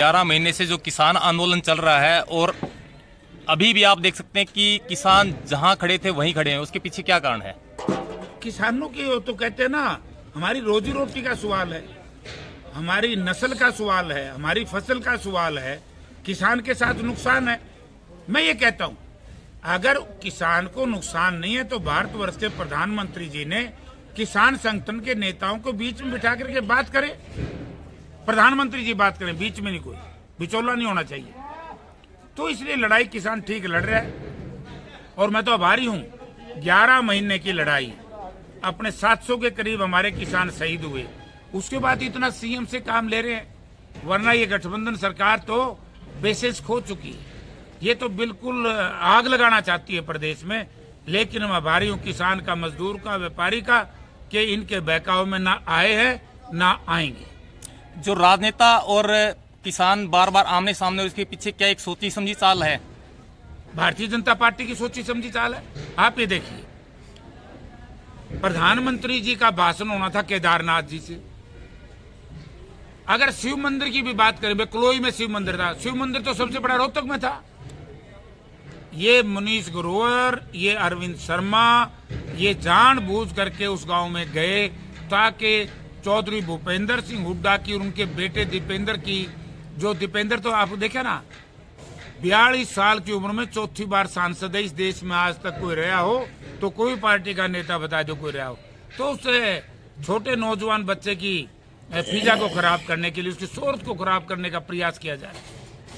11 महीने से जो किसान आंदोलन चल रहा है और अभी भी आप देख सकते हैं कि किसान जहां खड़े थे वहीं खड़े हैं, उसके पीछे क्या कारण है? किसानों की तो कहते हैं ना, हमारी रोजी रोटी का सवाल है, हमारी नस्ल का सवाल है, हमारी फसल का सवाल है। किसान के साथ नुकसान है। मैं ये कहता हूँ, अगर किसान को नुकसान नहीं है तो भारतवर्ष के प्रधानमंत्री जी ने किसान संगठन के नेताओं को बीच में बिठा करके बात करें। प्रधानमंत्री जी बात करें, बीच में नहीं, कोई बिचौला नहीं होना चाहिए। तो इसलिए लड़ाई किसान ठीक लड़ रहा है और मैं तो आभारी हूँ। 11 महीने की लड़ाई, अपने 700 के करीब हमारे किसान शहीद हुए, उसके बाद इतना सीएम से काम ले रहे हैं। वरना ये गठबंधन सरकार तो बेसिस खो चुकी है। ये तो बिल्कुल आग लगाना चाहती है प्रदेश में। लेकिन मैं आभारी हूँ किसान का, मजदूर का, व्यापारी का, कि इनके बहकाव में ना आए हैं ना आएंगे। जो राजनेता और किसान बार बार आमने सामने, उसके पीछे क्या एक सोची समझी चाल है? भारतीय जनता पार्टी की सोची समझी चाल है। आप ये देखिए, प्रधानमंत्री जी का भाषण होना था केदारनाथ जी से। अगर शिव मंदिर की भी बात करें, कलोई में शिव मंदिर था, शिव मंदिर तो सबसे बड़ा रोहतक में था। ये मनीष ग्रोवर, ये अरविंद शर्मा, ये जानबूझ करके उस गांव में गए ताकि चौधरी भूपेंद्र सिंह हुड्डा की और उनके बेटे दीपेंद्र की, जो दीपेंद्र तो आप देखे ना, 42 साल की उम्र में चौथी बार सांसद है। इस देश में आज तक कोई रहा हो तो कोई पार्टी का नेता बता दो कोई रहा हो। तो उस छोटे नौजवान बच्चे की फिजा को खराब करने के लिए, उसकी शोहरत को खराब करने का प्रयास किया जाए।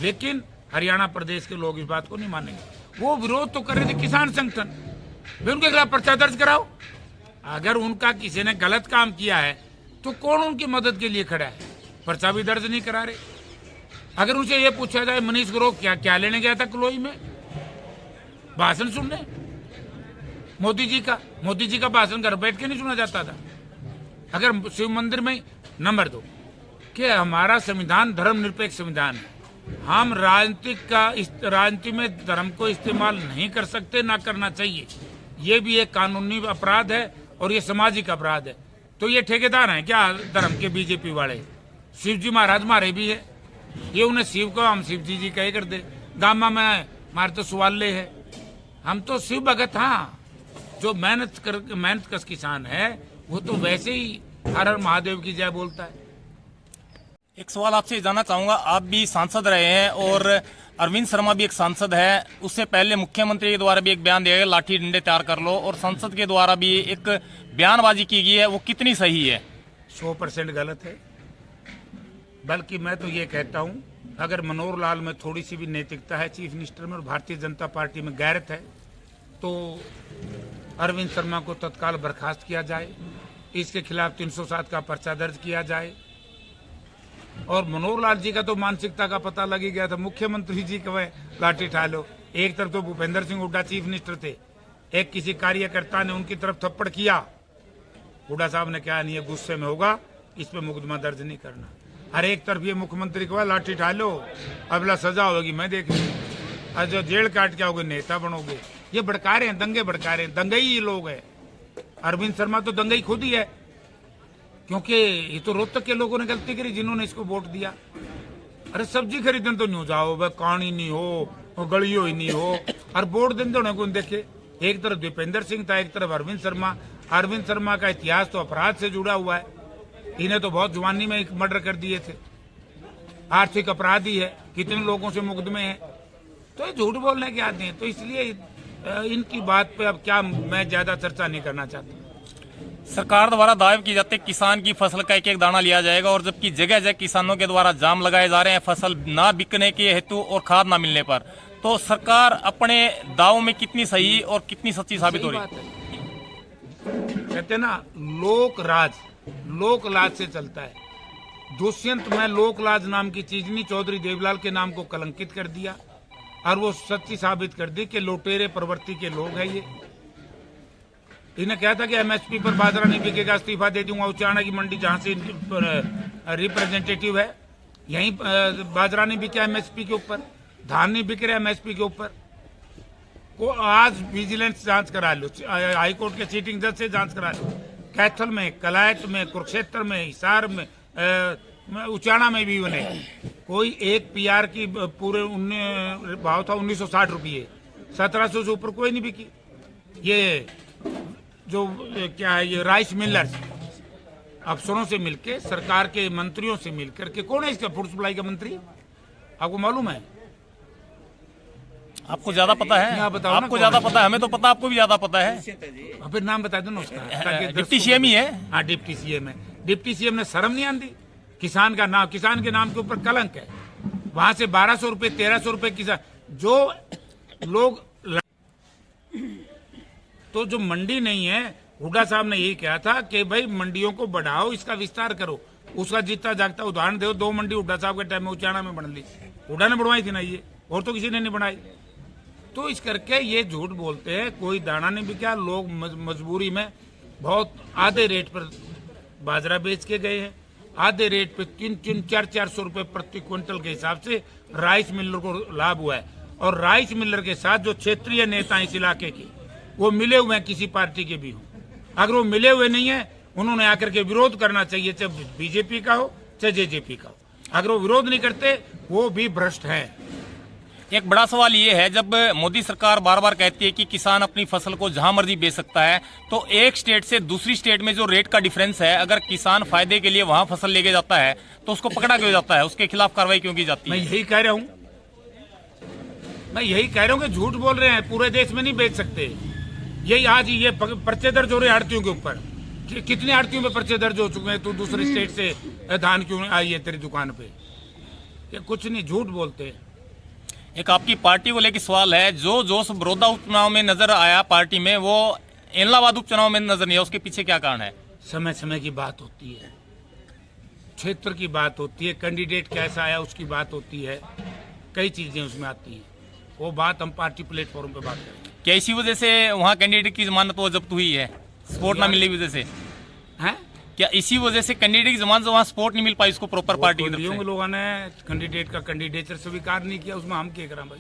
लेकिन हरियाणा प्रदेश के लोग इस बात को नहीं मानेंगे। वो विरोध तो कर रहे थे किसान संगठन, वे उनके खिलाफ पर्चा दर्ज कराओ। अगर उनका किसी ने गलत काम किया है तो कौन उनकी मदद के लिए खड़ा है? पर्चा भी दर्ज नहीं करा रहे। अगर उनसे ये पूछा जाए, मनीष ग्रोवर क्या लेने गया था कलोई में? भाषण सुनने मोदी जी का भाषण घर बैठ के नहीं सुना जाता था। अगर शिव मंदिर में, नंबर 2 कि हमारा संविधान धर्मनिरपेक्ष संविधान है। हम राजनीति में धर्म को इस्तेमाल नहीं कर सकते, ना करना चाहिए। ये भी एक कानूनी अपराध है और ये सामाजिक अपराध है। तो ये ठेकेदार हैं क्या धर्म के बीजेपी वाले? शिव जी महाराज मारे भी है, ये उन्हें शिव को हम शिव जी कहे कर दे। गामा में मारे तो सवाले है, हम तो शिव भगत। हाँ, जो मेहनत कश किसान है वो तो वैसे ही हर हर महादेव की जय बोलता है। एक सवाल आपसे जानना चाहूंगा, आप भी सांसद रहे हैं और अरविंद शर्मा भी एक सांसद है। उससे पहले मुख्यमंत्री के द्वारा भी एक बयान दिया गया, लाठी डंडे तैयार कर लो, और संसद के द्वारा भी एक बयानबाजी की गई है, वो कितनी सही है? 100% गलत है। बल्कि मैं तो ये कहता हूँ, अगर मनोहर लाल में थोड़ी सी भी नैतिकता है, चीफ मिनिस्टर में और भारतीय जनता पार्टी में गैरत है, तो अरविंद शर्मा को तत्काल बर्खास्त किया जाए, इसके खिलाफ 307 का पर्चा दर्ज किया जाए। और मनोहर लाल जी का तो मानसिकता का पता लग ही गया था। मुख्यमंत्री जी का लाठी ठा लो। एक तरफ तो भूपेंद्र सिंह हुड्डा चीफ मिनिस्टर थे, एक किसी कार्यकर्ता ने उनकी तरफ थप्पड़ किया, हुड्डा साहब ने कहा नहीं, ये गुस्से में होगा, इस पे मुकदमा दर्ज नहीं करना। हर एक तरफ ये मुख्यमंत्री को लाठी ठा लो, अगला सजा होगी मैं देख लूँ, और जो जेल काट के आओगे नेता बनोगे। ये भड़का रहे हैं, दंगे भड़का रहे हैं, दंगई ये लोग है। अरविंद शर्मा तो दंगई खुद ही है, क्योंकि ये तो रोहतक के लोगों ने गलती करी जिन्होंने इसको वोट दिया। अरे सब्जी खरीदने तो नहीं जाओ, वह कहानी नहीं हो, गलियों ही नहीं हो, और वोट देने होने को देखे। एक तरफ दीपेंद्र सिंह था, एक तरफ अरविंद शर्मा। अरविंद शर्मा का इतिहास तो अपराध से जुड़ा हुआ है। इन्हें तो बहुत जवानी में मर्डर कर दिए थे, आर्थिक अपराधी है, कितने लोगों से मुकदमे हैं। तो ये झूठ बोलने के आदमी है। तो इसलिए इनकी बात पे अब क्या मैं ज्यादा चर्चा नहीं करना चाहता। सरकार द्वारा दावे किए जाते किसान की फसल का एक एक दाना लिया जाएगा, और जबकि जगह जगह किसानों के द्वारा जाम लगाए जा रहे हैं फसल ना बिकने के हेतु और खाद ना मिलने पर। तो सरकार अपने दावों में कितनी सही और कितनी सच्ची साबित हो रही है? कहते ना, लोक लाज से चलता है। दुष्यंत में लोक लाज नाम की चीज नहीं, चौधरी देवलाल के नाम को कलंकित कर दिया और वो सच्ची साबित कर दी कि लुटेरे प्रवृत्ति के लोग हैं ये। इन्हें कहा था कि एमएसपी पर बाजरा नहीं बिकेगा, इस्तीफा दे दूंगा। उचाना की मंडी जहां से रिप्रेजेंटेटिव है, यहीं बाजरा नहीं बिका एमएसपी के ऊपर, धान नहीं बिक रहा एमएसपी के ऊपर। को आज विजिलेंस जांच करा लो, हाईकोर्ट के सीटिंग जज से जांच करा लो। कैथल में, कलायत में, कुरुक्षेत्र में, हिसार में, उचाना में भी बने, कोई एक पीआर की पूरे भाव था 1960 रुपये, 1700 से ऊपर कोई नहीं बिकी। ये जो क्या है, ये राइस मिलर्स अफसरों से मिलके, सरकार के मंत्रियों से मिलकर के, कौन है इसका फूड सप्लाई का मंत्री, आपको मालूम है? आपको ज्यादा पता है? आप बताओ ना आपको कौन ज्यादा है? पता है, हमें तो पता, आपको भी ज्यादा पता है। फिर नाम बता दो ना उसका, ताकि डिप्टी सीएम ही है। हाँ, डिप्टी सीएम है। डिप्टी सीएम ने शर्म नहीं आती? किसान का नाम, किसान के नाम के ऊपर कलंक है। वहां से 1200 रुपए 1300 रुपए किसान, जो लोग, तो जो मंडी नहीं है, हुड्डा साहब ने यही कहा था कि भाई मंडियों को बढ़ाओ, इसका विस्तार करो। उसका जीता जागता उदाहरण दो, 2 मंडी हुड्डा साहब के टाइम में उचाना में बन ली, हुड्डा ने बढ़वाई थी ना ये, और तो किसी ने नहीं बढ़ाई। तो इस करके ये झूठ बोलते हैं, कोई दाना नहीं बिका, लोग मजबूरी में बहुत आधे रेट पर बाजरा बेच के गए हैं, आधे रेट पे 300-400 रुपए प्रति क्विंटल के हिसाब से राइस मिलर को लाभ हुआ है। और राइस मिलर के साथ जो क्षेत्रीय नेता इस इलाके के, वो मिले हुए हैं, किसी पार्टी के भी हों। अगर वो मिले हुए नहीं है, उन्होंने आकर के विरोध करना चाहिए, चाहे बीजेपी का हो चाहे जेजेपी का हो। अगर वो विरोध नहीं करते, वो भी भ्रष्ट है। एक बड़ा सवाल ये है, जब मोदी सरकार बार बार कहती है कि किसान अपनी फसल को जहां मर्जी बेच सकता है, तो एक स्टेट से दूसरी स्टेट में जो रेट का डिफरेंस है, अगर किसान फायदे के लिए वहां फसल लेके जाता है तो उसको पकड़ा क्यों जाता है, उसके खिलाफ कार्रवाई क्यों की जाती है? मैं यही कह रहा हूँ, कि झूठ बोल रहे हैं, पूरे देश में नहीं बेच सकते। यही आज ये पर्चे दर्ज हो रहे हैं आड़तियों के ऊपर, कितने आड़तियों पे पर्चे दर्ज हो चुके हैं, तू दूसरी स्टेट से धान क्यों आई है तेरी दुकान पे? ये कुछ नहीं, झूठ बोलते हैं। एक आपकी पार्टी को लेकर सवाल है, जो जोश बड़ौदा उपचुनाव में नजर आया पार्टी में, वो इलाहाबाद उपचुनाव में नजर नहीं आया, उसके पीछे क्या कारण है? समय समय की बात होती है, क्षेत्र की बात होती है, कैंडिडेट कैसा आया उसकी बात होती है, कई चीजें उसमें आती हैं। वो बात हम पार्टी प्लेटफॉर्म पे बात करेंगे। क्या इसी वजह से वहाँ कैंडिडेट की जमानत वो जब्त हुई है, सपोर्ट ना मिलने की वजह से? हैं? क्या इसी वजह से कैंडिडेट की जमानत वहाँ सपोर्ट नहीं मिल पाई उसको प्रॉपर पार्टी की तरफ से? लोगों ने कैंडिडेट का कैंडिडेचर स्वीकार नहीं किया, उसमें हम क्या करें भाई?